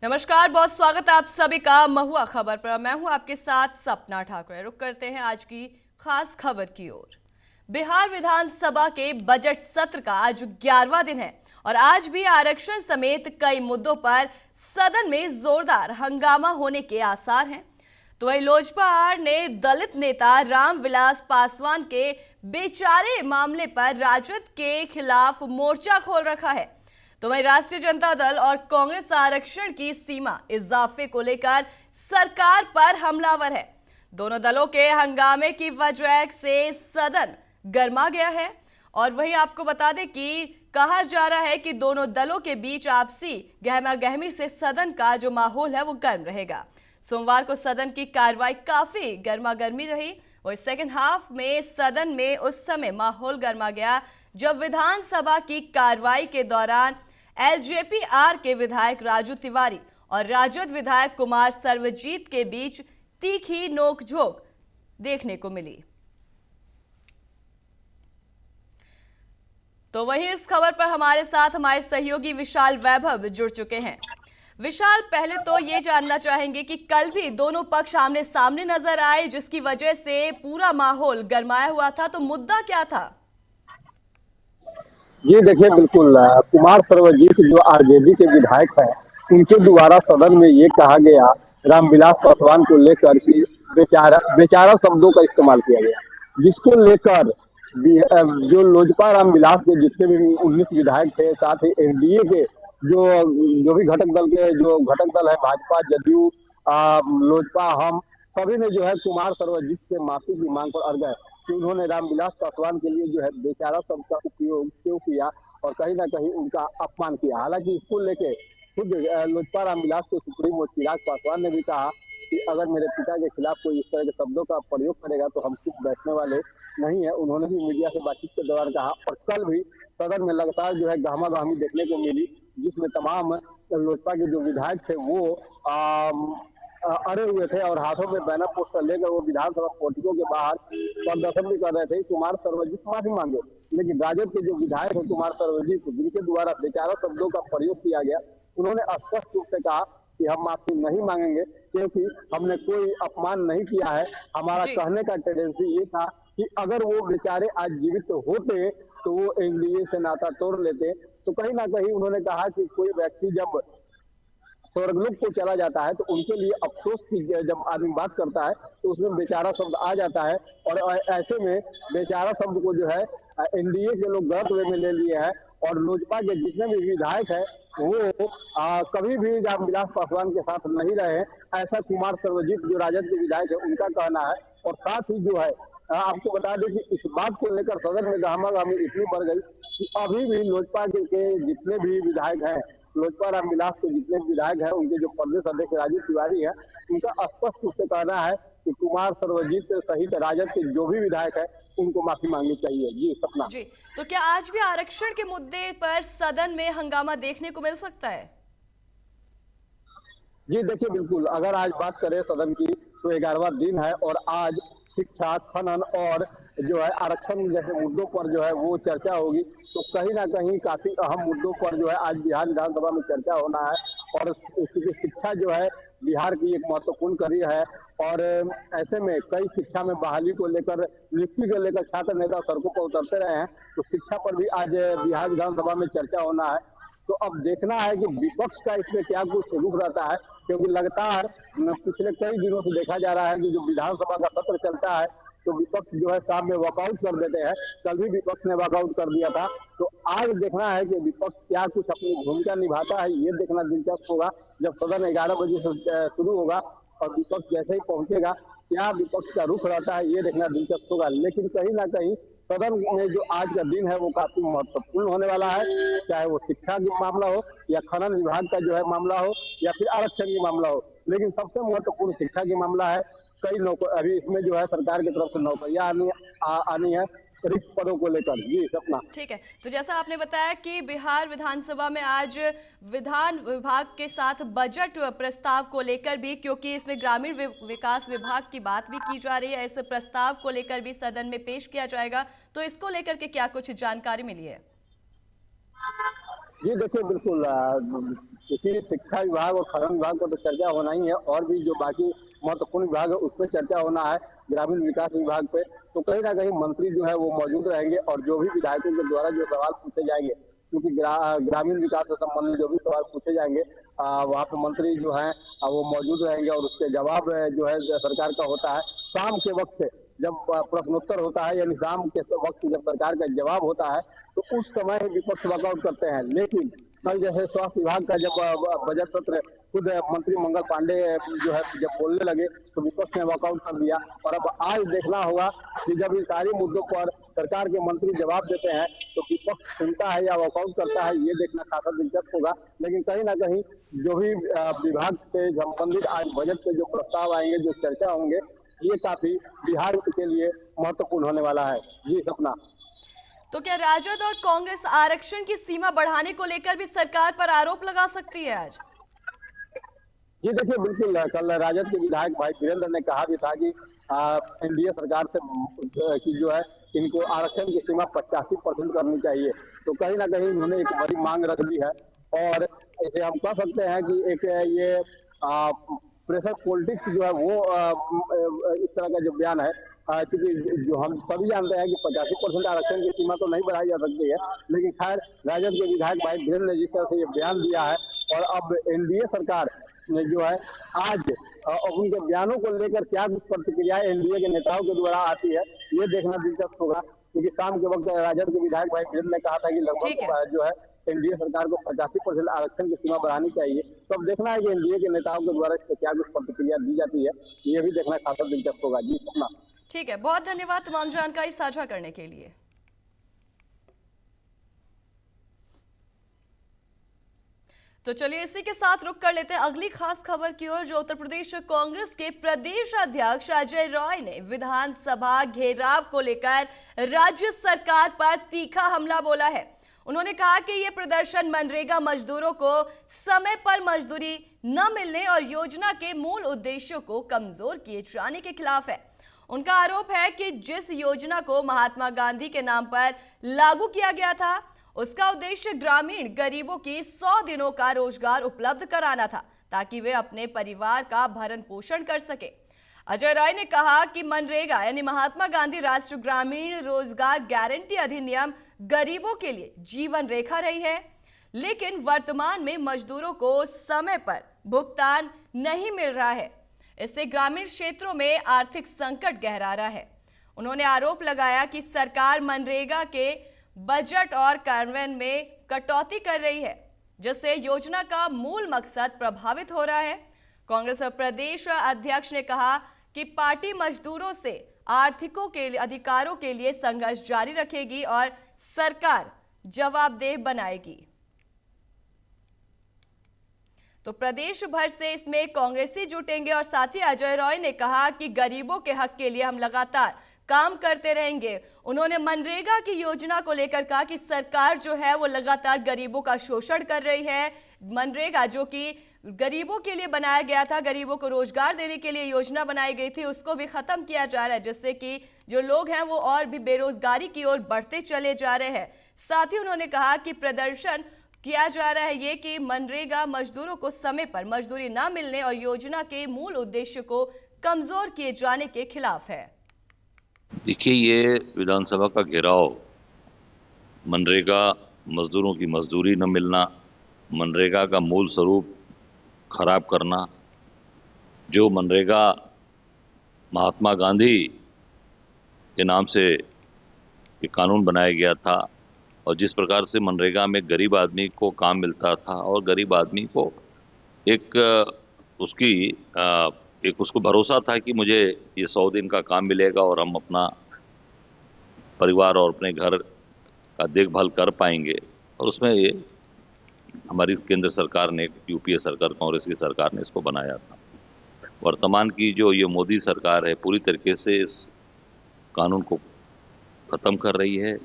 नमस्कार, बहुत स्वागत है आप सभी का महुआ खबर पर। मैं हूं आपके साथ सपना ठाकुर। रुक करते हैं आज की खास खबर की ओर। बिहार विधानसभा के बजट सत्र का आज 11वां दिन है और आज भी आरक्षण समेत कई मुद्दों पर सदन में जोरदार हंगामा होने के आसार हैं। तो वही लोजपा ने दलित नेता रामविलास पासवान के बेचारे मामले पर राजद के खिलाफ मोर्चा खोल रखा है। तो वहीं राष्ट्रीय जनता दल और कांग्रेस आरक्षण की सीमा इजाफे को लेकर सरकार पर हमलावर है। दोनों दलों के हंगामे की वजह से सदन गर्मा गया है और वहीं आपको बता दें कि कहा जा रहा है कि दोनों दलों के बीच आपसी गहमा गहमी से सदन का जो माहौल है वो गर्म रहेगा। सोमवार को सदन की कार्रवाई काफी गर्मा गर्मी रही। वही सेकेंड हाफ में सदन में उस समय माहौल गर्मा गया जब विधानसभा की कार्रवाई के दौरान एलजेपी-आर के विधायक राजू तिवारी और राजद विधायक कुमार सर्वजीत के बीच तीखी नोकझोंक देखने को मिली। तो वहीं इस खबर पर हमारे साथ हमारे सहयोगी विशाल वैभव जुड़ चुके हैं। विशाल, पहले तो ये जानना चाहेंगे कि कल भी दोनों पक्ष आमने सामने नजर आए जिसकी वजह से पूरा माहौल गरमाया हुआ था, तो मुद्दा क्या था? जी देखिए, बिल्कुल कुमार सर्वजीत जो आरजेडी के विधायक हैं, उनके द्वारा सदन में ये कहा गया रामविलास पासवान को लेकर कि बेचारा बेचारा शब्दों का इस्तेमाल किया गया, जिसको लेकर जो लोजपा रामविलास के जितने भी 19 विधायक थे, साथ ही एनडीए के जो जो भी घटक दल है, भाजपा, जदयू, लोजपा, हम सभी ने जो है कुमार सर्वजीत से माफी की मांग पर अड़ गए कि उन्होंने रामविलास पासवान के लिए जो है बेचारा शब्द का उपयोग क्यों किया और कहीं ना कहीं उनका अपमान किया। हालांकि इसको लेके खुद लोजपा रामविलास के सुप्रीमो चिराग पासवान ने भी कहा कि अगर मेरे पिता के खिलाफ कोई इस तरह के शब्दों का प्रयोग करेगा तो हम चुप बैठने वाले नहीं है। उन्होंने भी मीडिया से बातचीत के दौरान कहा और कल भी सदन में लगातार जो है गहमा गहमी देखने को मिली, जिसमें तमाम लोजपा के जो विधायक थे वो अड़े हुए थे और हाथों में बैनर पोस्टर लेकर वो विधानसभा पोर्टिको के बाहर प्रदर्शन भी कर रहे थे। कुमार सर्वजीत माफी मांगे, लेकिन राजद के जो विधायक है कुमार सर्वजीत, जिनके द्वारा बेचारा शब्दों का प्रयोग किया गया, उन्होंने स्पष्ट रूप से कहा कि हम माफी नहीं मांगेंगे क्योंकि हमने कोई अपमान नहीं किया है। हमारा कहने का टेंडेंसी ये था कि अगर वो बेचारे आज जीवित होते तो वो एनडीए से नाता तोड़ लेते। तो कहीं ना कहीं उन्होंने कहा कि कोई व्यक्ति जब स्वर्गलोक को चला जाता है तो उनके लिए अफसोस की जब आदमी बात करता है तो उसमें बेचारा शब्द आ जाता है और ऐसे में बेचारा शब्द को जो है एनडीए के लोग गलत वे में ले लिए हैं और लोजपा के जितने भी विधायक हैं वो कभी भी रामविलास पासवान के साथ नहीं रहे, ऐसा कुमार सर्वजीत जो राजद के विधायक है उनका कहना है। और साथ ही जो है आपको बता दें कि इस बात को लेकर सदन में गहमा गहमी इतनी बढ़ गई कि अभी भी लोजपा के जितने भी विधायक हैं, लोजपा रामविलास के जितने विधायक हैं, उनके जो प्रदेश अध्यक्ष राजू तिवारी है, उनका स्पष्ट रूप से कहना है कि कुमार सर्वजीत सहित राजद के जो भी विधायक है उनको माफी मांगनी चाहिए। जी सपना जी, तो क्या आज भी आरक्षण के मुद्दे पर सदन में हंगामा देखने को मिल सकता है? जी देखिए, बिल्कुल अगर आज बात करें सदन की तो 11वां दिन है और आज शिक्षा, खनन और जो है आरक्षण जैसे मुद्दों पर जो है वो चर्चा होगी। तो कहीं ना कहीं काफी अहम मुद्दों पर जो है आज बिहार विधानसभा में चर्चा होना है और शिक्षा जो है बिहार की एक महत्वपूर्ण कड़ी है और ऐसे में कई शिक्षा में बहाली को लेकर, नियुक्ति को लेकर छात्र नेता सड़कों पर उतरते रहे हैं। तो शिक्षा पर भी आज बिहार विधानसभा में चर्चा होना है। तो अब देखना है कि विपक्ष का इसमें क्या कुछ रुख रहता है, क्योंकि लगातार पिछले कई दिनों से देखा जा रहा है कि जो विधानसभा का सत्र चलता है तो विपक्ष जो है शाम में वॉकआउट कर देते हैं। कल भी विपक्ष ने वॉकआउट कर दिया था। तो आज देखना है कि विपक्ष क्या कुछ अपनी भूमिका निभाता है, ये देखना दिलचस्प होगा। जब सदन 11 बजे से शुरू होगा और विपक्ष जैसे ही पहुंचेगा क्या विपक्ष का रुख रहता है ये देखना दिलचस्प होगा। लेकिन कहीं ना कहीं सदन में जो आज का दिन है वो काफी महत्वपूर्ण होने वाला है, चाहे वो शिक्षा का मामला हो या खनन विभाग का जो है मामला हो या फिर आरक्षण की मामला हो। लेकिन सबसे महत्वपूर्ण शिक्षा की मामला है। कई नौकर अभी इसमें जो है सरकार की तरफ से नौकरियां आनी है रिक्त पदों को लेकर। जी सपना ठीक है, तो जैसा आपने बताया कि बिहार विधानसभा में आज विधान विभाग के साथ बजट प्रस्ताव को लेकर भी, क्योंकि इसमें ग्रामीण विकास विभाग की बात भी की जा रही है, इस प्रस्ताव को लेकर भी सदन में पेश किया जाएगा। तो इसको लेकर के क्या कुछ जानकारी मिली है? जी देखिए, बिल्कुल क्योंकि शिक्षा विभाग और खनन विभाग पर तो चर्चा होना ही है, और भी जो बाकी महत्वपूर्ण विभाग है उस पर चर्चा होना है, ग्रामीण विकास विभाग पे। तो कहीं ना कहीं मंत्री जो है वो मौजूद रहेंगे, और जो भी विधायकों के द्वारा जो सवाल पूछे जाएंगे, क्योंकि ग्रामीण विकास से संबंधित जो भी सवाल पूछे जाएंगे वहाँ पे मंत्री जो है वो मौजूद रहेंगे, और उसके जवाब जो है सरकार का होता है शाम के वक्त से, जब प्रश्नोत्तर होता है, यानी शाम के वक्त जब सरकार का जवाब होता है तो उस समय विपक्ष वॉकआउट करते हैं। लेकिन कल जैसे स्वास्थ्य विभाग का जब बजट सत्र खुद मंत्री मंगल पांडे जो है जब बोलने लगे तो विपक्ष ने वॉकआउट कर दिया। और अब आज देखना होगा कि जब इन सारे मुद्दों पर सरकार के मंत्री जवाब देते हैं तो विपक्ष सुनता है या वॉकआउट करता है, ये देखना काफी दिलचस्प होगा। लेकिन कहीं ना कहीं जो भी विभाग से संबंधित आज बजट पे जो प्रस्ताव आएंगे, जो चर्चा होंगे, ये काफी बिहार के लिए महत्वपूर्ण होने वाला है। जी सपना। तो क्या राजद और कांग्रेस आरक्षण की सीमा बढ़ाने को लेकर भी सरकार पर आरोप लगा सकती है आज? जी देखिए, बिल्कुल कल राजद के विधायक भाई वीरेंद्र ने कहा भी था कि एनडीए सरकार से कि जो है इनको आरक्षण की सीमा 85% करनी चाहिए। तो कहीं ना कहीं उन्होंने एक बड़ी मांग रख दी है, और इसे हम कह सकते हैं कि एक ये प्रेशर पॉलिटिक्स जो है वो इस तरह का जो बयान है, क्योंकि जो हम सभी जानते हैं कि 85% आरक्षण की सीमा तो नहीं बढ़ाई जा सकती है, लेकिन खैर राजद के विधायक भाई वीरेंद्र ने जिस तरह से ये बयान दिया है, और अब एनडीए सरकार ने जो है आज उनके बयानों को लेकर क्या कुछ प्रतिक्रिया एनडीए के नेताओं के द्वारा आती है, ये देखना दिलचस्प होगा। क्योंकि शाम के वक्त राजद के विधायक भाई वीरेंद्र ने कहा था कि लगभग जो है एनडीए सरकार को 85% आरक्षण की सीमा बढ़ानी चाहिए। तो अब देखना है कि एनडीए के नेताओं के द्वारा इस पर क्या कुछ प्रतिक्रिया दी जाती है, ये भी देखना खासा दिलचस्प होगा। जी सपना। ठीक है, बहुत धन्यवाद तमाम जानकारी साझा करने के लिए। तो चलिए इसी के साथ रुक कर लेते हैं अगली खास खबर की ओर, जो उत्तर प्रदेश कांग्रेस के प्रदेश अध्यक्ष अजय रॉय ने विधानसभा घेराव को लेकर राज्य सरकार पर तीखा हमला बोला है। उन्होंने कहा कि यह प्रदर्शन मनरेगा मजदूरों को समय पर मजदूरी न मिलने और योजना के मूल उद्देश्यों को कमजोर किए जाने के खिलाफ है। उनका आरोप है कि जिस योजना को महात्मा गांधी के नाम पर लागू किया गया था, उसका उद्देश्य ग्रामीण गरीबों की 100 दिनों का रोजगार उपलब्ध कराना था, ताकि वे अपने परिवार का भरण पोषण कर सके। अजय राय ने कहा कि मनरेगा यानी महात्मा गांधी राष्ट्रीय ग्रामीण रोजगार गारंटी अधिनियम गरीबों के लिए जीवन रेखा रही है, लेकिन वर्तमान में मजदूरों को समय पर भुगतान नहीं मिल रहा है। इससे ग्रामीण क्षेत्रों में आर्थिक संकट गहरा रहा है। उन्होंने आरोप लगाया कि सरकार मनरेगा के बजट और कार्यान्वयन में कटौती कर रही है, जिससे योजना का मूल मकसद प्रभावित हो रहा है। कांग्रेस प्रदेश अध्यक्ष ने कहा कि पार्टी मजदूरों से आर्थिकों के अधिकारों के लिए संघर्ष जारी रखेगी और सरकार जवाबदेह बनाएगी। तो प्रदेश भर से इसमें कांग्रेसी जुटेंगे, और साथ ही अजय रॉय ने कहा कि गरीबों के हक के लिए हम लगातार काम करते रहेंगे। उन्होंने मनरेगा की योजना को लेकर कहा कि सरकार जो है वो लगातार गरीबों का शोषण कर रही है। मनरेगा जो कि गरीबों के लिए बनाया गया था, गरीबों को रोजगार देने के लिए योजना बनाई गई थी, उसको भी खत्म किया जा रहा है, जिससे कि जो लोग हैं वो और भी बेरोजगारी की ओर बढ़ते चले जा रहे हैं। साथ ही उन्होंने कहा कि प्रदर्शन किया जा रहा है ये कि मनरेगा मजदूरों को समय पर मजदूरी न मिलने और योजना के मूल उद्देश्य को कमजोर किए जाने के खिलाफ है। देखिए, ये विधानसभा का घेराव मनरेगा मजदूरों की मजदूरी न मिलना, मनरेगा का मूल स्वरूप खराब करना, जो मनरेगा महात्मा गांधी के नाम से ये कानून बनाया गया था, और जिस प्रकार से मनरेगा में गरीब आदमी को काम मिलता था और गरीब आदमी को एक उसको भरोसा था कि मुझे ये 100 दिन का काम मिलेगा और हम अपना परिवार और अपने घर का देखभाल कर पाएंगे। और उसमें ये हमारी केंद्र सरकार ने, यूपीए सरकार, कांग्रेस की सरकार ने इसको बनाया था। वर्तमान की जो ये मोदी सरकार है पूरी तरीके से इस कानून को ख़त्म कर रही है।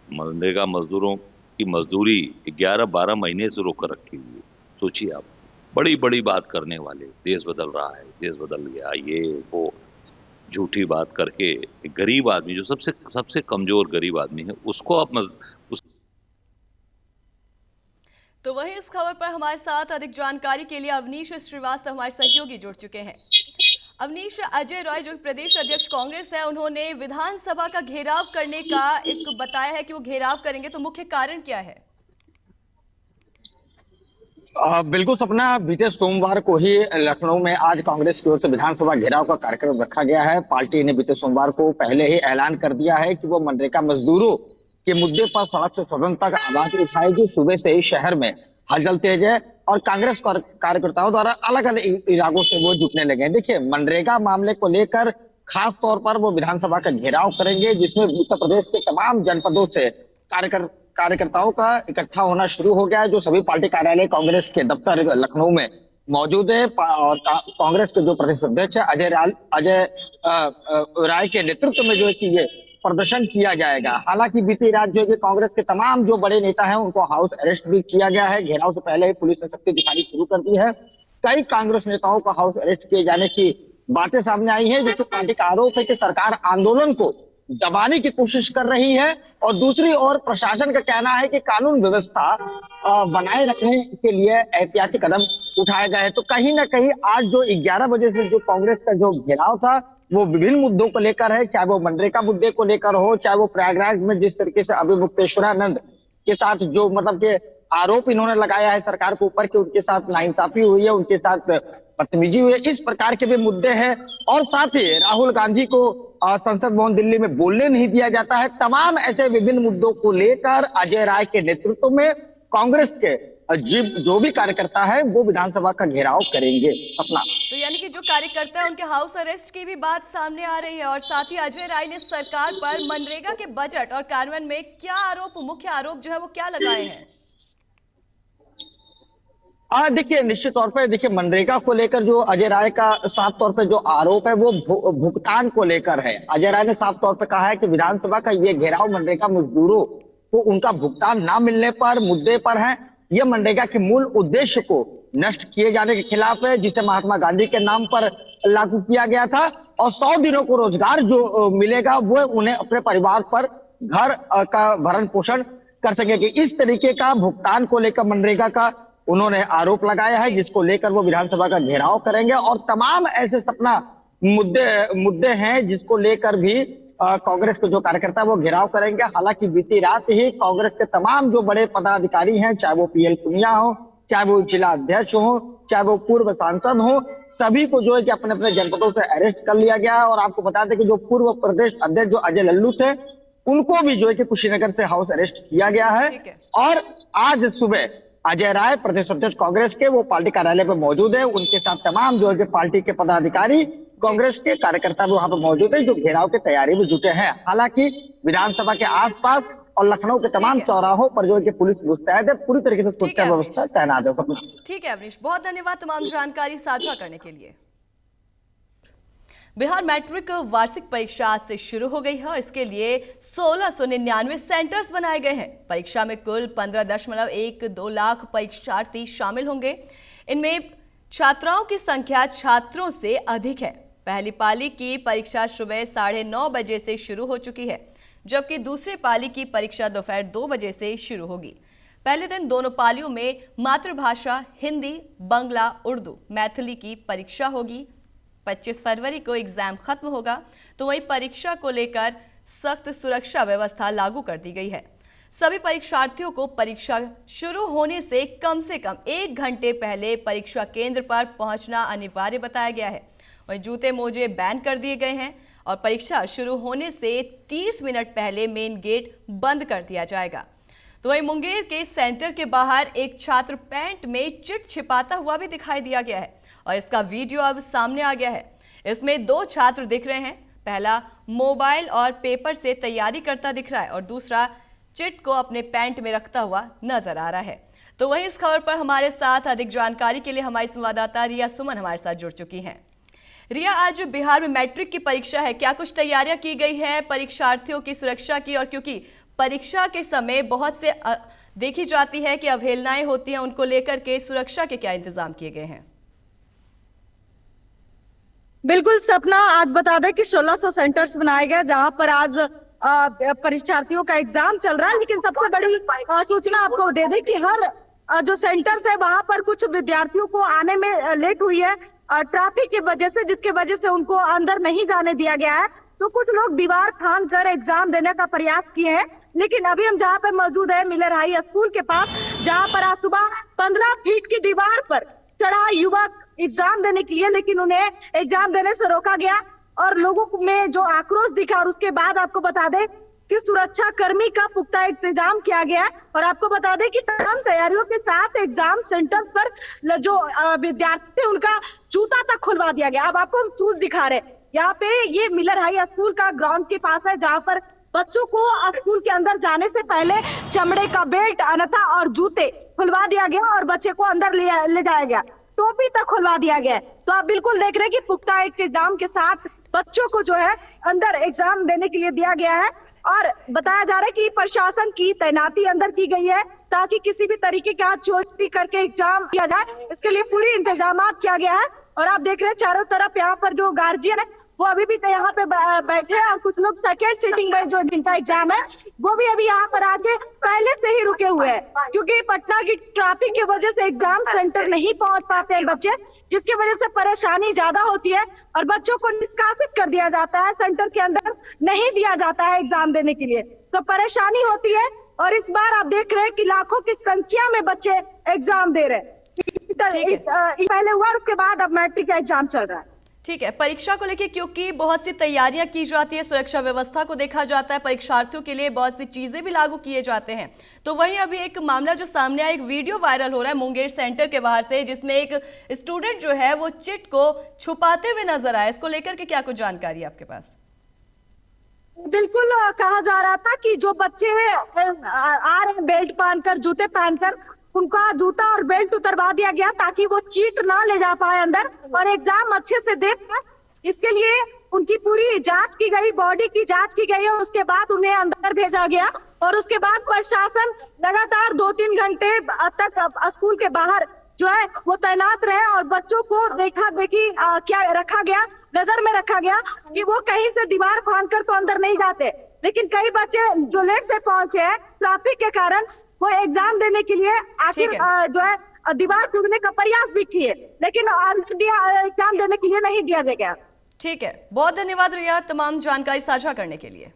मनरेगा मजदूरों की मजदूरी 11-12 महीने से रोक कर रखी हुई है। सोचिए आप, बड़ी बड़ी बात करने वाले, देश बदल रहा है, देश बदल गया, ये वो झूठी बात करके गरीब आदमी, जो सबसे कमजोर गरीब आदमी है, उसको आप तो वही इस खबर पर हमारे साथ अधिक जानकारी के लिए अवनीश श्रीवास्तव हमारे सहयोगी जुड़ चुके हैं। अवनीश, अजय रॉय जो प्रदेश अध्यक्ष कांग्रेस है, उन्होंने विधानसभा का घेराव करने का एक बताया है कि वो घेराव करेंगे, तो मुख्य कारण क्या है? बिल्कुल सपना, बीते सोमवार को ही लखनऊ में आज कांग्रेस की ओर से विधानसभा घेराव का कार्यक्रम रखा गया है। पार्टी ने बीते सोमवार को पहले ही ऐलान कर दिया है कि वो मनरेगा मजदूरों के मुद्दे पर सड़क से सदन तक आवाज उठाएगी। सुबह से ही शहर में हलचल तेज है और कांग्रेस कार्यकर्ताओं द्वारा अलग अलग इलाकों से वो जुटने लगे हैं। देखिए, मनरेगा मामले को लेकर खास तौर पर वो विधानसभा का घेराव करेंगे, जिसमें उत्तर प्रदेश के तमाम जनपदों से कार्यकर्ताओं का इकट्ठा होना शुरू हो गया है। जो सभी पार्टी कार्यालय कांग्रेस के दफ्तर लखनऊ में मौजूद है और कांग्रेस के जो प्रदेश अध्यक्ष है अजय राय के नेतृत्व में जो है कि ये प्रदर्शन किया जाएगा। हालांकि बीती रात जो है कांग्रेस के तमाम जो बड़े नेता हैं उनको हाउस अरेस्ट भी किया गया है। घेराव से पहले ही पुलिस ने शक्ति दिखानी शुरू कर दी है। कई कांग्रेस नेताओं को हाउस अरेस्ट किए जाने की बातें सामने आई है, जिससे पार्टी का आरोप है कि सरकार आंदोलन को दबाने की कोशिश कर रही है और दूसरी ओर प्रशासन का कहना है कि कानून व्यवस्था बनाए रखने के लिए एहतियाती कदम उठाए गए हैं। तो कहीं ना कहीं आज जो 11 बजे से जो कांग्रेस का जो घेराव था वो विभिन्न मुद्दों को लेकर है, चाहे वो मनरेगा मुद्दे को लेकर हो, चाहे वो प्रयागराज में जिस तरीके से अभी मुक्तेश्वरानंद के साथ जो मतलब के आरोप इन्होंने लगाया है सरकार के ऊपर कि उनके साथ नाइंसाफी हुई है, उनके साथ बदतमीजी हुई है, इस प्रकार के भी मुद्दे हैं। और साथ ही राहुल गांधी को संसद भवन दिल्ली में बोलने नहीं दिया जाता है। तमाम ऐसे विभिन्न मुद्दों को लेकर अजय राय के नेतृत्व में कांग्रेस के जो भी कार्यकर्ता है वो विधानसभा का घेराव करेंगे। अपना तो यानी कि जो कार्यकर्ता है उनके हाउस अरेस्ट की भी बात सामने आ रही है। और साथ ही अजय राय ने सरकार पर मनरेगा के बजट और कार्यान्वयन में क्या आरोप, मुख्य आरोप जो है वो क्या लगाए हैं? देखिए, निश्चित तौर पर देखिए मनरेगा को लेकर जो अजय राय का साफ तौर पे जो आरोप है वो भुगतान को लेकर है। अजय राय ने साफ तौर पे कहा है कि विधानसभा का ये घेराव मनरेगा मजदूरों को उनका भुगतान ना मिलने पर मुद्दे पर है। यह मनरेगा के मूल उद्देश्य को नष्ट किए जाने के खिलाफ है, जिसे महात्मा गांधी के नाम पर लागू किया गया था। और 100 दिनों को रोजगार जो मिलेगा वो उन्हें अपने परिवार पर घर का भरण पोषण कर सकेंगे। इस तरीके का भुगतान को लेकर मनरेगा का उन्होंने आरोप लगाया है, जिसको लेकर वो विधानसभा का घेराव करेंगे। और तमाम ऐसे सपना मुद्दे हैं जिसको लेकर भी कांग्रेस के जो कार्यकर्ता वो घेराव करेंगे। हालांकि बीती रात ही कांग्रेस के तमाम जो बड़े पदाधिकारी हैं, चाहे वो पीएल पुनिया हो, चाहे वो जिला अध्यक्ष हो, चाहे वो पूर्व सांसद हो, सभी को जो है कि अपने अपने जनपदों से अरेस्ट कर लिया गया। और आपको बता दें कि जो पूर्व प्रदेश अध्यक्ष जो अजय लल्लू थे उनको भी जो है कि कुशीनगर से हाउस अरेस्ट किया गया है। और आज सुबह अजय राय प्रदेश अध्यक्ष कांग्रेस के वो पार्टी कार्यालय पर मौजूद है। उनके साथ तमाम जो है पार्टी के पदाधिकारी, कांग्रेस के कार्यकर्ता भी वहां पर मौजूद है, जो घेराव की तैयारी में जुटे हैं। हालांकि विधानसभा के आसपास और लखनऊ के तमाम चौराहों पर जो है कि पुलिस मुस्तैद है, पूरी तरीके से सुरक्षा व्यवस्था तैनात है। ठीक है अवनीश, बहुत धन्यवाद तमाम जानकारी साझा करने के लिए। बिहार मैट्रिक वार्षिक परीक्षा आज से शुरू हो गई है और इसके लिए 1699 सेंटर्स बनाए गए हैं। परीक्षा में कुल 15.12 लाख परीक्षार्थी शामिल होंगे। इनमें छात्राओं की संख्या छात्रों से अधिक है। पहली पाली की परीक्षा सुबह 9:30 बजे से शुरू हो चुकी है, जबकि दूसरी पाली की परीक्षा दोपहर 2 बजे से शुरू होगी। पहले दिन दोनों पालियों में मातृभाषा हिंदी, बंगला, उर्दू, मैथिली की परीक्षा होगी। 25 फरवरी को एग्जाम खत्म होगा। तो वहीं परीक्षा को लेकर सख्त सुरक्षा व्यवस्था लागू कर दी गई है। सभी परीक्षार्थियों को परीक्षा शुरू होने से कम 1 घंटे पहले परीक्षा केंद्र पर पहुंचना अनिवार्य बताया गया है। वहीं जूते मोजे बैन कर दिए गए हैं और परीक्षा शुरू होने से 30 मिनट पहले मेन गेट बंद कर दिया जाएगा। तो वहीं मुंगेर के सेंटर के बाहर एक छात्र पैंट में चिट छिपाता हुआ भी दिखाई दिया गया है और इसका वीडियो अब सामने आ गया है। इसमें 2 छात्र दिख रहे हैं। पहला मोबाइल और पेपर से तैयारी करता दिख रहा है और दूसरा चिट को अपने पैंट में रखता हुआ नजर आ रहा है। तो वहीं इस खबर पर हमारे साथ अधिक जानकारी के लिए हमारी संवाददाता रिया सुमन हमारे साथ जुड़ चुकी हैं। रिया, आज बिहार में मैट्रिक की परीक्षा है, क्या कुछ तैयारियां की गई है परीक्षार्थियों की सुरक्षा की? और क्योंकि परीक्षा के समय बहुत से देखी जाती है कि अवहेलनाएं होती हैं, उनको लेकर के सुरक्षा के क्या इंतजाम किए गए हैं? बिल्कुल सपना, आज बता दें कि 1600 सेंटर्स बनाए गए जहां पर आज परीक्षार्थियों का एग्जाम चल रहा है। लेकिन सबसे बड़ी सूचना आपको दे दें कि हर जो सेंटर्स है वहां पर कुछ विद्यार्थियों को आने में लेट हुई है ट्रैफिक की वजह से, जिसके वजह से उनको अंदर नहीं जाने दिया गया है। तो कुछ लोग दीवार फांद कर एग्जाम देने का प्रयास किए हैं, लेकिन अभी हम जहाँ पे मौजूद है मिलर हाई स्कूल के पास, जहाँ पर आज सुबह 15 फीट की दीवार पर चढ़ा युवक एग्जाम देने के लिए, लेकिन उन्हें एग्जाम देने से रोका गया और लोगों में जो आक्रोश दिखा। और उसके बाद आपको बता दें कि सुरक्षा कर्मी का पुख्ता इंतजाम किया गया है और आपको बता दें कि तमाम तैयारियों के साथ एग्जाम सेंटर पर जो विद्यार्थी थे उनका जूता तक खुलवा दिया गया। अब आपको हम शूज दिखा रहे हैं, यहाँ पे ये मिलर हाई स्कूल का ग्राउंड के पास है, जहाँ पर बच्चों को स्कूल के अंदर जाने से पहले चमड़े का बेल्ट अन्यथा और जूते खुलवा दिया गया और बच्चे को अंदर ले जाया गया, टोपी तक खुलवा दिया गया। तो आप बिल्कुल देख रहे हैं कि पुख्ता इंतजाम के साथ बच्चों को जो है अंदर एग्जाम देने के लिए दिया गया है और बताया जा रहा है कि प्रशासन की तैनाती अंदर की गई है ताकि किसी भी तरीके का चोरी करके एग्जाम किया जाए। इसके लिए पूरी इंतजाम किया गया है और आप देख रहे हैं चारों तरफ यहाँ पर जो गार्जियन है वो अभी भी यहाँ पे बैठे हैं और कुछ लोग सेकेंड सीटिंग में जो जिनका एग्जाम है वो भी अभी यहाँ पर आके पहले से ही रुके हुए हैं, क्योंकि पटना की ट्रैफिक की वजह से एग्जाम सेंटर नहीं पहुंच पाते हैं बच्चे, जिसकी वजह से परेशानी ज्यादा होती है और बच्चों को निष्कासित कर दिया जाता है, सेंटर के अंदर नहीं दिया जाता है एग्जाम देने के लिए, तो परेशानी होती है। और इस बार आप देख रहे हैं कि लाखों की संख्या में बच्चे एग्जाम दे रहे हैं। पहले हुआ, उसके बाद अब मैट्रिक का एग्जाम चल रहा है। ठीक है, परीक्षा को लेकर क्योंकि बहुत सी तैयारियां की जाती है, सुरक्षा व्यवस्था को देखा जाता है, परीक्षार्थियों के लिए बहुत सी चीजें भी लागू किए जाते हैं। तो वहीं अभी एक मामला जो सामने आया, एक वीडियो वायरल हो रहा है मुंगेर सेंटर के बाहर से, जिसमें एक स्टूडेंट जो है वो चिट को छुपाते हुए नजर आया। इसको लेकर के क्या कुछ जानकारी है आपके पास? बिल्कुल कहा जा रहा था कि जो बच्चे आ रहे हैं बेल्ट पहनकर, जूते पहनकर, उनका जूता और बेल्ट उतरवा दिया गया ताकि वो चीट ना ले जा पाए अंदर और एग्जाम अच्छे से दे पाए। इसके लिए उनकी पूरी जांच की गई, बॉडी की जांच की गई और उसके बाद उन्हें अंदर भेजा गया और उसके बाद प्रशासन लगातार 2-3 घंटे तक स्कूल के बाहर जो है वो तैनात रहे और बच्चों को देखा देखी क्या रखा गया, नजर में रखा गया कि वो कहीं से दीवार फांद कर तो अंदर नहीं जाते। लेकिन कई बच्चे जो लेट से पहुंचे हैं ट्रैफिक के कारण, वो एग्जाम देने के लिए आखिर जो है दीवार टूटने का प्रयास भी किए, लेकिन एग्जाम देने के लिए नहीं दिया गया। ठीक है, बहुत धन्यवाद रिया तमाम जानकारी साझा करने के लिए।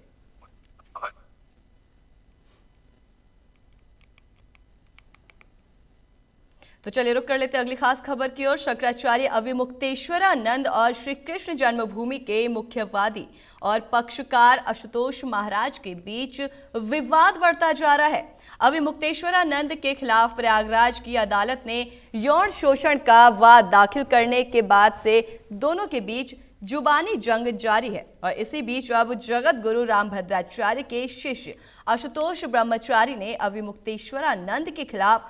तो चलिए रुक कर लेते अगली खास खबर की ओर। शंकराचार्य अविमुक्तेश्वरानंद और श्री कृष्ण जन्मभूमि के मुख्यवादी और पक्षकार आशुतोष महाराज के बीच विवाद बढ़ता जा रहा है। अविमुक्तेश्वरानंद के खिलाफ प्रयागराज की अदालत ने यौन शोषण का वाद दाखिल करने के बाद से दोनों के बीच जुबानी जंग जारी है और इसी बीच अब जगत गुरु रामभद्राचार्य के शिष्य आशुतोष ब्रह्मचारी ने अविमुक्तेश्वरानंद के खिलाफ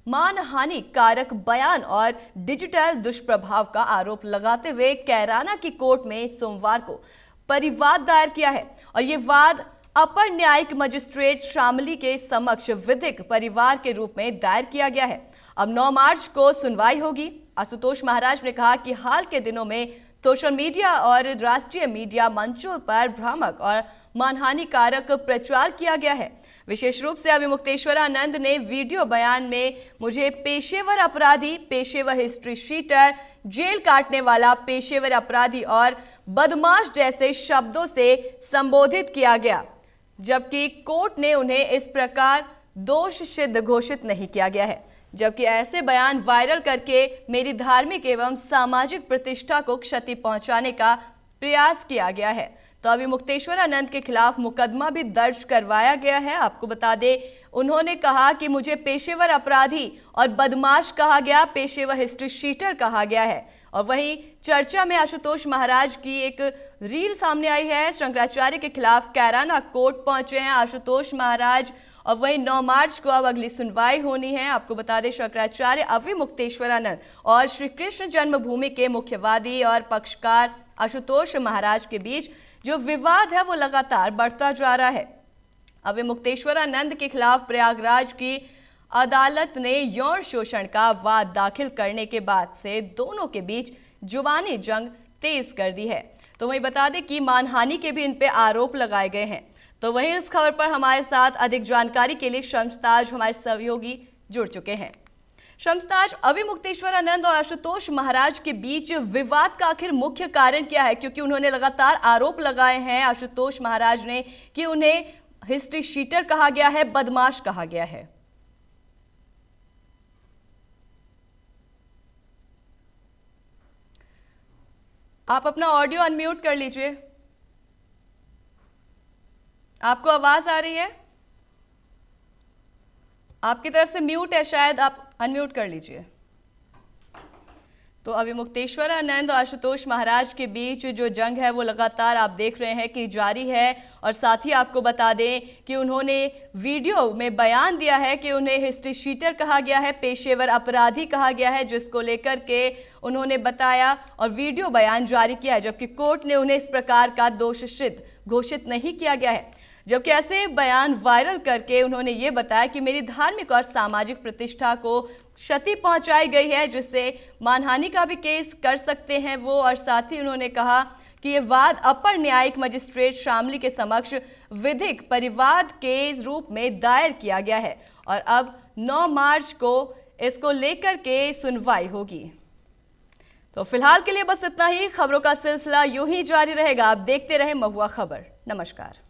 मानहानि कारक बयान और डिजिटल दुष्प्रभाव का आरोप लगाते हुए कैराना की कोर्ट में सोमवार को परिवाद दायर किया है और ये वाद अपर न्यायिक मजिस्ट्रेट शामली के समक्ष विधिक परिवार के रूप में दायर किया गया है। अब 9 मार्च को सुनवाई होगी। आशुतोष महाराज ने कहा कि हाल के दिनों में सोशल मीडिया और राष्ट्रीय मीडिया मंचों पर भ्रामक और मानहानिकारक प्रचार किया गया है। विशेष रूप से अविमुक्तेश्वरानंद ने वीडियो बयान में मुझे पेशेवर अपराधी, पेशेवर हिस्ट्री शीटर, जेल काटने वाला पेशेवर अपराधी और बदमाश जैसे शब्दों से संबोधित किया गया, जबकि कोर्ट ने उन्हें इस प्रकार दोष सिद्ध घोषित नहीं किया गया है। जबकि ऐसे बयान वायरल करके मेरी धार्मिक एवं सामाजिक प्रतिष्ठा को क्षति पहुंचाने का प्रयास किया गया है। तो अविमुक्तेश्वरानंद के खिलाफ मुकदमा भी दर्ज करवाया गया है। आपको बता दें, उन्होंने कहा कि मुझे पेशेवर अपराधी और बदमाश कहा गया, पेशेवर हिस्ट्री शीटर कहा गया है। और वहीं चर्चा में आशुतोष महाराज की एक रील सामने आई है। शंकराचार्य के खिलाफ कैराना कोर्ट पहुंचे हैं आशुतोष महाराज और वहीं 9 मार्च को अब अगली सुनवाई होनी है। आपको बता दें, शंकराचार्य अविमुक्तेश्वरानंद और श्री कृष्ण जन्मभूमि के मुख्यवादी और पक्षकार आशुतोष महाराज के बीच जो विवाद है वो लगातार बढ़ता जा रहा है। अविमुक्तेश्वरानंद के खिलाफ प्रयागराज की अदालत ने यौन शोषण का वाद दाखिल करने के बाद से दोनों के बीच जुबानी जंग तेज कर दी है। तो वहीं बता दें कि मानहानि के भी इन पे आरोप लगाए गए हैं। तो वहीं इस खबर पर हमारे साथ अधिक जानकारी के लिए शम्स ताज हमारे सहयोगी जुड़ चुके हैं। शमताज, अविमुक्तेश्वर आनंद और आशुतोष महाराज के बीच विवाद का आखिर मुख्य कारण क्या है? क्योंकि उन्होंने लगातार आरोप लगाए हैं आशुतोष महाराज ने कि उन्हें हिस्ट्री शीटर कहा गया है, बदमाश कहा गया है। आप अपना ऑडियो अनम्यूट कर लीजिए। आपको आवाज आ रही है? आपकी तरफ से म्यूट है शायद, आप अनम्यूट कर लीजिए। तो अविमुक्तेश्वर आनंद और आशुतोष महाराज के बीच जो जंग है वो लगातार आप देख रहे हैं कि जारी है। और साथ ही आपको बता दें कि उन्होंने वीडियो में बयान दिया है कि उन्हें हिस्ट्री शीटर कहा गया है, पेशेवर अपराधी कहा गया है, जिसको लेकर के उन्होंने बताया और वीडियो बयान जारी किया है। जबकि कोर्ट ने उन्हें इस प्रकार का दोषित घोषित नहीं किया गया है। जबकि ऐसे बयान वायरल करके उन्होंने ये बताया कि मेरी धार्मिक और सामाजिक प्रतिष्ठा को क्षति पहुंचाई गई है, जिससे मानहानि का भी केस कर सकते हैं वो। और साथ ही उन्होंने कहा कि ये वाद अपर न्यायिक मजिस्ट्रेट शामली के समक्ष विधिक परिवाद के रूप में दायर किया गया है और अब 9 मार्च को इसको लेकर के सुनवाई होगी। तो फिलहाल के लिए बस इतना ही। खबरों का सिलसिला यूं ही जारी रहेगा। आप देखते रहे महुआ खबर। नमस्कार।